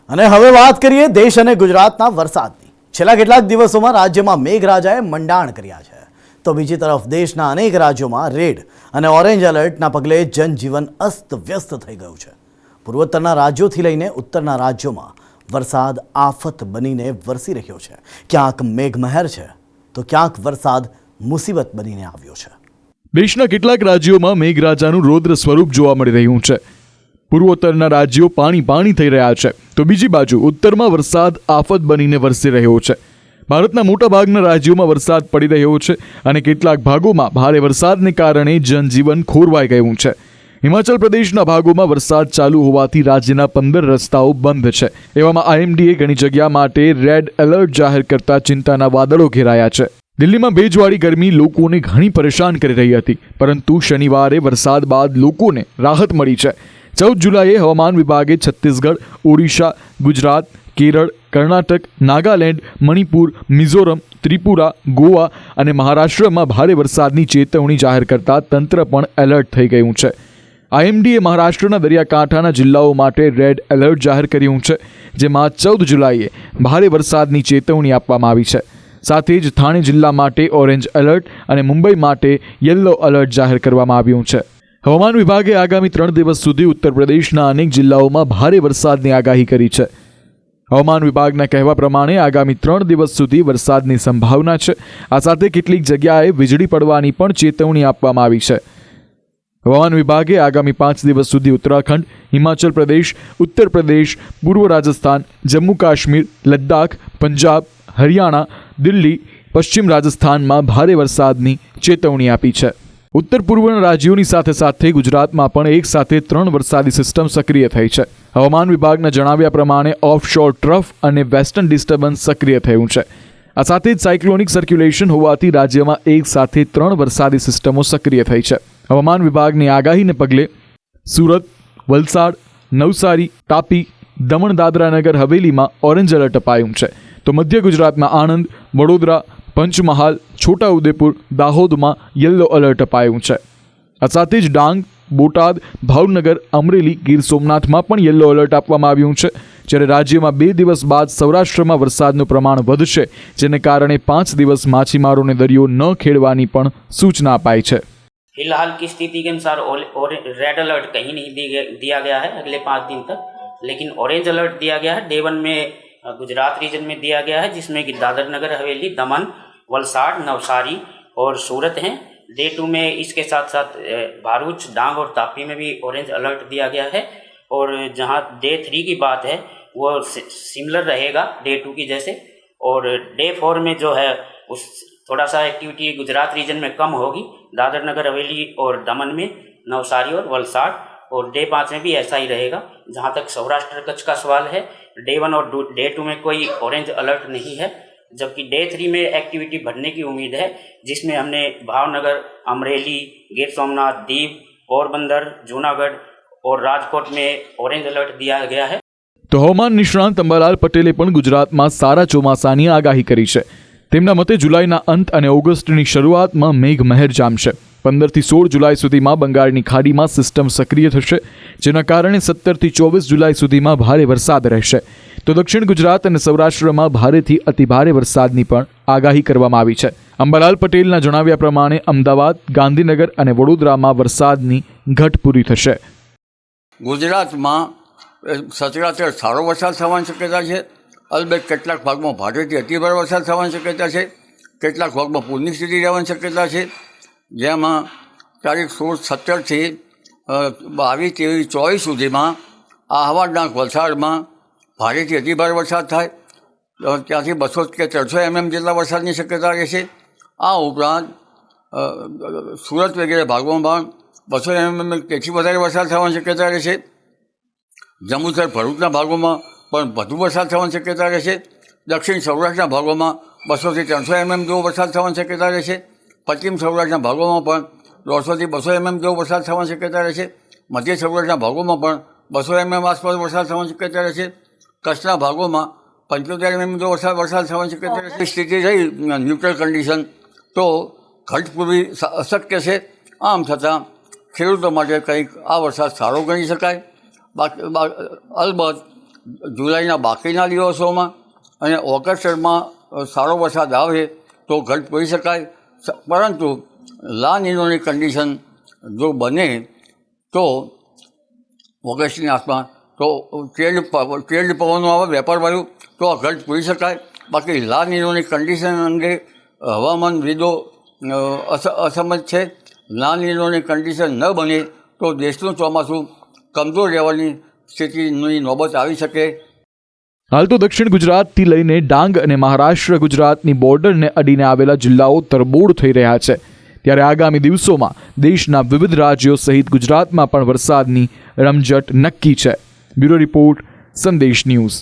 અને હવે વાત કરીએ દેશ અને ગુજરાતના વરસાદની। છેલ્લા કેટલાક દિવસોમાં રાજ્યમાં મેઘરાજાએ મંડાણ કર્યા છે, તો બીજી તરફ દેશના અનેક રાજ્યોમાં રેડ અને ઓરેન્જ એલર્ટના પગલે જનજીવન અસ્તવ્યસ્ત થઈ ગયું છે। પૂર્વોત્તરના રાજ્યોથી લઈને ઉત્તરના રાજ્યોમાં વરસાદ આફત બનીને વરસી રહ્યો છે। ક્યાંક મેઘમહેર છે, તો ક્યાંક વરસાદ મુસીબત બનીને આવ્યો છે। દેશના કેટલાક રાજ્યોમાં મેઘરાજાનું રૌદ્ર સ્વરૂપ જોવા મળી રહ્યું છે। પૂર્વોત્તરના રાજ્યો પાણી થઈ રહ્યા છે, તો બીજી બાજુ ઉત્તરમાં વરસાદ આફત બનીને વરસી રહ્યો છે। ભારતના મોટાભાગના રાજ્યોમાં વરસાદ પડી રહ્યો છે અને કેટલાક ભાગોમાં ભારે વરસાદને કારણે જનજીવન ખોરવાઈ ગયું છે। હિમાચલ પ્રદેશના ભાગોમાં વરસાદ ચાલુ હોવાથી રાજ્યના 15 રસ્તાઓ બંધ છે। એવામાં આઈએમડીએ ઘણી જગ્યા માટે રેડ એલર્ટ જાહેર કરતા ચિંતાના વાદળો ઘેરાયા છે। દિલ્હીમાં ભેજવાળી ગરમી લોકોને ઘણી પરેશાન કરી રહી હતી, પરંતુ શનિવારે વરસાદ બાદ લોકોને રાહત મળી છે। 14 જુલાઈએ હવામાન વિભાગે છત્તીસગઢ, ઓડિશા, ગુજરાત, કેરળ, કર્ણાટક, નાગાલેન્ડ, મણિપુર, મિઝોરમ, ત્રિપુરા, ગોવા અને મહારાષ્ટ્રમાં ભારે વરસાદની ચેતવણી જાહેર કરતા તંત્ર પણ એલર્ટ થઈ ગયું છે। આઈએમડીએ મહારાષ્ટ્રના દરિયાકાંઠાના જિલ્લાઓ માટે રેડ એલર્ટ જાહેર કર્યું છે, જેમાં 14 જુલાઈએ ભારે વરસાદની ચેતવણી આપવામાં આવી છે। સાથે જ થાણે જિલ્લા માટે ઓરેન્જ એલર્ટ અને મુંબઈ માટે યલો એલર્ટ જાહેર કરવામાં આવ્યું છે। હવામાન વિભાગે આગામી 3 દિવસ સુધી ઉત્તર પ્રદેશના અનેક જિલ્લાઓમાં ભારે વરસાદની આગાહી કરી છે। હવામાન વિભાગના કહેવા પ્રમાણે આગામી 3 દિવસ સુધી વરસાદની સંભાવના છે। આ સાથે કેટલીક જગ્યાએ વીજળી પડવાની પણ ચેતવણી આપવામાં આવી છે। હવામાન વિભાગે આગામી 5 દિવસ સુધી ઉત્તરાખંડ, હિમાચલ પ્રદેશ, ઉત્તર પ્રદેશ, પૂર્વ રાજસ્થાન, જમ્મુ કાશ્મીર, લદ્દાખ, પંજાબ, હરિયાણા, દિલ્હી, પશ્ચિમ રાજસ્થાનમાં ભારે વરસાદની ચેતવણી આપી છે। ઉત્તર પૂર્વના રાજ્યોની સાથે સાથે ગુજરાતમાં પણ એક સાથે 3 વરસાદી સિસ્ટમ સક્રિય થઈ છે। હવામાન વિભાગના જણાવ્યા પ્રમાણે ઓફશોર ટ્રફ અને વેસ્ટર્ન ડિસ્ટર્બન્સ સક્રિય થયું છે। આ સાથે જ સાયક્લોનિક સર્ક્યુલેશન હોવાથી રાજ્યમાં એક સાથે 3 વરસાદી સિસ્ટમો સક્રિય થઈ છે। હવામાન વિભાગની આગાહીને પગલે સુરત, વલસાડ, નવસારી, તાપી, દમણ દાદરા નગર હવેલીમાં ઓરેન્જ એલર્ટ અપાયું છે, તો મધ્ય ગુજરાતમાં આણંદ, વડોદરા, પંચમહાલ, છોટાઉદેપુર, દાહોદમાં યલો એલર્ટ અપાયું છે। આ સાથે જ ડાંગ, બોટાદ, ભાવનગર, અમરેલી, ગીર સોમનાથમાં પણ યલો એલર્ટ આપવામાં આવ્યું છે। જ્યારે રાજ્યમાં 2 દિવસ બાદ સૌરાષ્ટ્રમાં વરસાદનું પ્રમાણ વધશે, જેને કારણે 5 દિવસ માછીમારોને દરિયો ન ખેડવાની પણ સૂચના અપાઈ છે। फिलहाल की स्थिति के अनुसार रेड अलर्ट कहीं नहीं दिया गया है अगले 5 दिन तक, लेकिन ऑरेंज अलर्ट दिया गया है। डे 1 में गुजरात रीजन में दिया गया है, जिसमें कि दादर नगर हवेली, दमन, वलसाड़, नवसारी और सूरत हैं। डे 2 में इसके साथ साथ भारूच, डांग और तापी में भी ऑरेंज अलर्ट दिया गया है। और जहां डे 3 की बात है वो सिमिलर रहेगा डे 2 की जैसे। और डे 4 में जो है उस थोड़ा सा एक्टिविटी गुजरात रीजन में कम होगी, दादर नगर हवेली और दमन में, नवसारी और वलसाड़। और डे 5 में भी ऐसा ही रहेगा। जहाँ तक सौराष्ट्र कच्छ का सवाल है, डे 1 और डे 2 में कोई ऑरेंज अलर्ट नहीं है, जबकि डे 3 में एक्टिविटी बढ़ने की उम्मीद है, जिसमें हमने भावनगर, अमरेली, गिर सोमनाथ, दीव, पोरबंदर, जूनागढ़ और राजकोट में ऑरेंज अलर्ट दिया गया है। તો હવામાન નિષ્ણાંત અંબાલાલ પટેલે પણ ગુજરાતમાં સારા ચોમાસાની આગાહી કરી છે। તેમના મતે જુલાઈના અંત અને ઓગસ્ટની શરૂઆતમાં મેઘમહેર જામશે। 15 થી 16 જુલાઈ સુધીમાં બંગાળની ખાડીમાં સિસ્ટમ સક્રિય થશે, જેના કારણે 17 થી 24 જુલાઈ સુધીમાં ભારે વરસાદ રહેશે। તો દક્ષિણ ગુજરાત અને સૌરાષ્ટ્રમાં ભારેથી અતિભારે વરસાદની પણ આગાહી કરવામાં આવી છે। અંબાલાલ પટેલના જણાવ્યા પ્રમાણે અમદાવાદ, ગાંધીનગર અને વડોદરામાં વરસાદની ઘટ પૂરી થશે। ગુજરાતમાં સચરાચર સારો વરસાદ થવાની શક્યતા છે। અલબત્ત કેટલાક ભાગમાં ભારેથી અતિભારે વરસાદ થવાની શક્યતા છે। કેટલાક ભાગમાં પૂરની સ્થિતિ રહેવાની શક્યતા છે, જેમાં તારીખ 16, 17થી 22, 23, 24 સુધીમાં આહવા, ડાંગ, વલસાડમાં ભારેથી અતિભારે વરસાદ થાય, ત્યાંથી 200 કે 300 mm જેટલા વરસાદની શક્યતા રહેશે। આ ઉપરાંત સુરત વગેરે ભાગોમાં પણ 200 mm તેથી વધારે વરસાદ થવાની શક્યતા રહેશે। જંબુસર, ભરૂચના ભાગોમાં પણ વધુ વરસાદ થવાની શક્યતા રહેશે। દક્ષિણ સૌરાષ્ટ્રના ભાગોમાં 200 થી 300 mm જેવો વરસાદ થવાની શક્યતા રહેશે। પશ્ચિમ સૌરાષ્ટ્રના ભાગોમાં પણ 150 થી 200 mm જેવો વરસાદ થવાની શક્યતા રહેશે। મધ્ય સૌરાષ્ટ્રના ભાગોમાં પણ 200 mm આસપાસ વરસાદ થવાની શક્યતા રહેશે। કચ્છના ભાગોમાં 75 mm જેવો વરસાદ થવાની શક્યતા રહેશે। સ્થિતિ રહી ન્યુટ્રલ કન્ડિશન તો ઘટ પૂરવી અશક્ય છે। આમ છતાં ખેડૂતો માટે કંઈક આ વરસાદ સારો ગણી શકાય। અલબત્ત જુલાઈના બાકીના દિવસોમાં અને ઓગસ્ટમાં સારો વરસાદ આવે તો ઘટ પડી શકાય, પરંતુ લા નિનોની કન્ડિશન જો બને તો ઓગસ્ટની આસપાસ તો ટ્રેડ પવનો આવે વેપાર વાયુ તો આ ઘટ પડી શકાય. બાકી લા નિનોની કન્ડિશન અંગે હવામાનવિદો અસમંત છે. લા નિનોની કન્ડિશન ન બને તો દેશનું ચોમાસું કમજોર રહેવાની સ્થિતિની નોબત આવી શકે. હાલ તો દક્ષિણ ગુજરાતથી લઈને ડાંગ અને મહારાષ્ટ્ર ગુજરાતની બોર્ડરને અડીને આવેલા જિલ્લાઓ તરબોળ થઈ રહ્યા છે. ત્યારે આગામી દિવસોમાં દેશના વિવિધ રાજ્યો સહિત ગુજરાતમાં પણ વરસાદની રમઝટ નક્કી છે. બ્યુરો રિપોર્ટ, સંદેશ ન્યૂઝ.